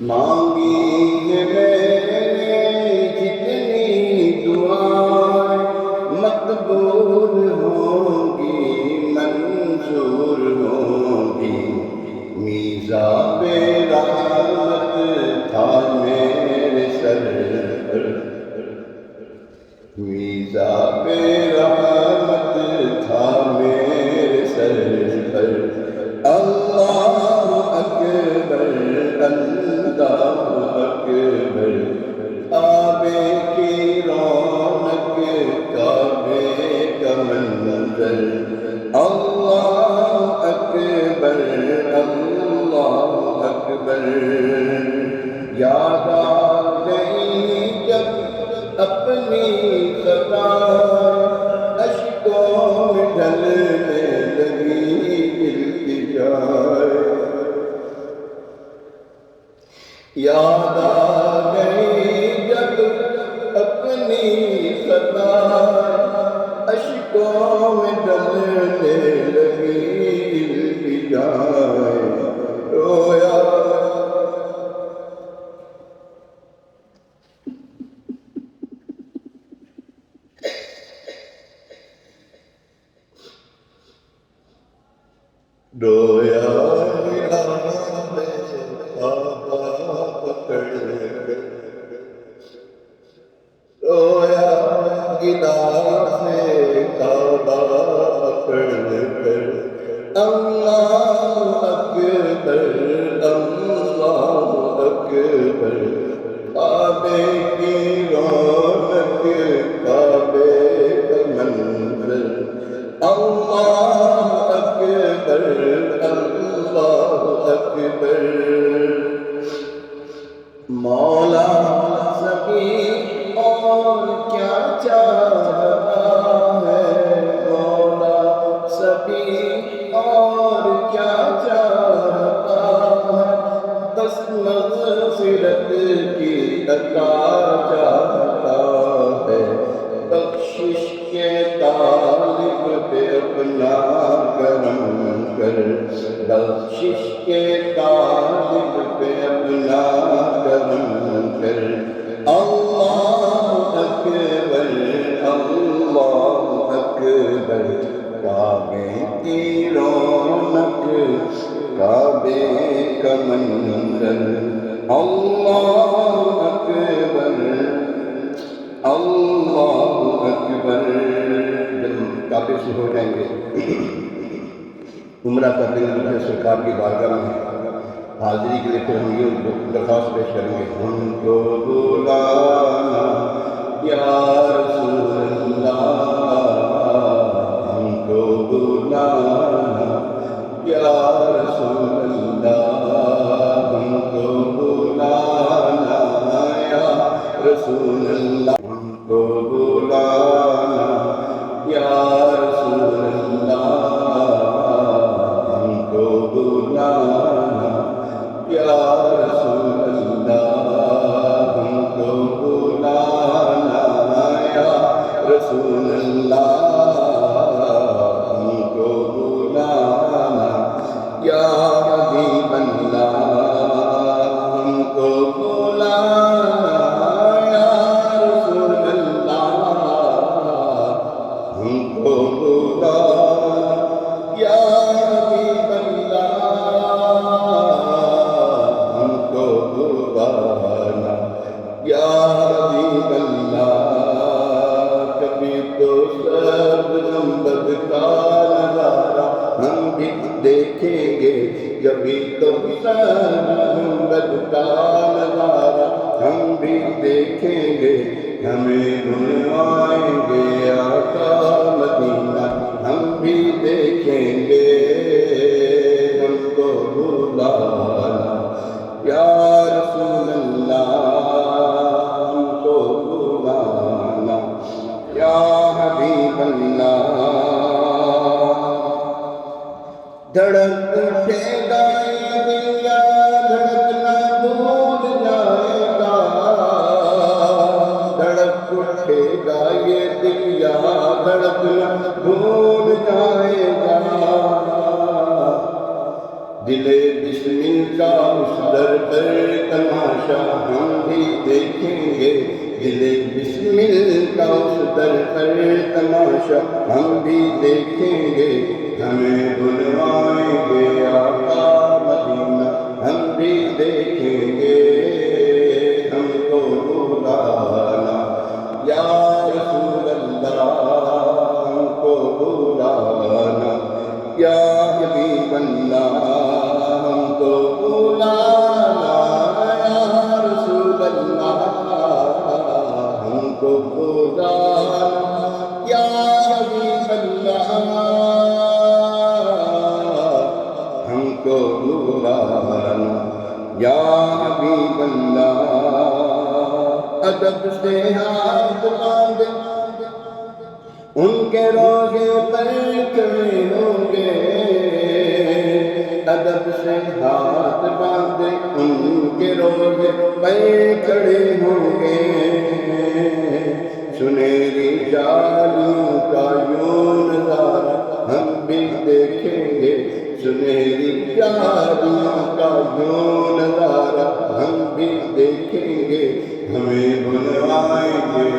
مانگی ہے میں نے جتنی دعائیں مقبول ہوں گی منظور ہوں گی میزاب رحمت تھا میرے سر پر میزاب رحمت تھا میرے سر پر اللہ اکبر اللہ اکبر کعبے کی رونق کعبے کا منظر اللہ اکبر اللہ اکبر یاد آ گئی جب اپنی خطا اشکوں میں ڈھلنے لگی التجائے یاد آ گئی جب اپنی خطا اشکوں میں ڈھلنے لگی التجائے رویا رویا رویا گلا سے کعبہ پکڑ کر اللہ اکبر اللہ اکبر کعبے کی رونق کعبے کا منظر اللہ اکبر اللہ اکبر مولا سبھی اور کیا چاہتا ہے مولا سبھی اور کیا چاہتا ہے بس مغفرت کی عطا چاہتا ہے بخشش کے طالب پہ اپنا کرم کر بخشش کے طالب پہ اپنا کرم کر اللہ اکبر اللہ اکبر کعبے کی رونق کعبے کا منظر اللہ اکبر اللہ اکبر جب کعبے سے ہو جائیں گے عمرہ کر لیں گے سرکار کی بارگاہ میں حاضری کے لیے پھر ہم یہ درخواست پیش کریں گے ہم کو بلانا یا رسول اللہ ہم کو بلانا یا رسول اللہ ہم کو بلانا یا رسول اللہ ہم کو بلانا یا رسول اللہ ہم کو بلانا یا رسول اللہ ہم کو بلانا یا رسول اللہ ہم کو بلانا یا حبیب اللہ ہم کو بلانا یا رسول اللہ ہم کو بلانا یا حبیب اللہ ہم کو بلانا یا حبیب اللہ کبھی تو سب نمبر کا نظارہ ہم بھی دیکھیں گے کبھی تو سب نمبر کا نظارہ ہم بھی دیکھیں گے ہمیں بلوائیں گے آقا مدینہ ہم بھی دیکھیں گے ہم کو بلانا یا رسول اللہ ہم کو بلانا یا حبیب اللہ دھڑک اٹھے گا یہ دل دھڑکنا بھول جائے گا دھڑک اٹھے گا یہ دل دھڑکنا بھول جائے گا دل بسمل کا اس در پر تماشا ہم بھی دیکھیں گے، دل بسمل کا اس در پر تماشا ہم بھی دیکھیں گے، ہمیں بلوائیں گے آقا مدینہ ہم بھی دیکھیں گے، ہم کو بلانا یا رسول اللہ، ہم کو بلانا یا حبیب اللہ، ہم کو بلانا یا رسول اللہ، ہم کو بلانا یا حبیب اللہ، ہم کو بلانا یا حبیب اللہ۔ ادب سے ہاتھ باندھے ان کے روزے پر کھڑے ہوں گے، ادب سے ہاتھ باندھے ان کے روزے پر کھڑے ہوں گے، سنہری جالیوں کا یوں نظارہ ہم بھی دیکھیں گے، سنہری جالیوں کا یوں نظارہ ہم بھی دیکھیں گے، ہمیں بلوائیں گے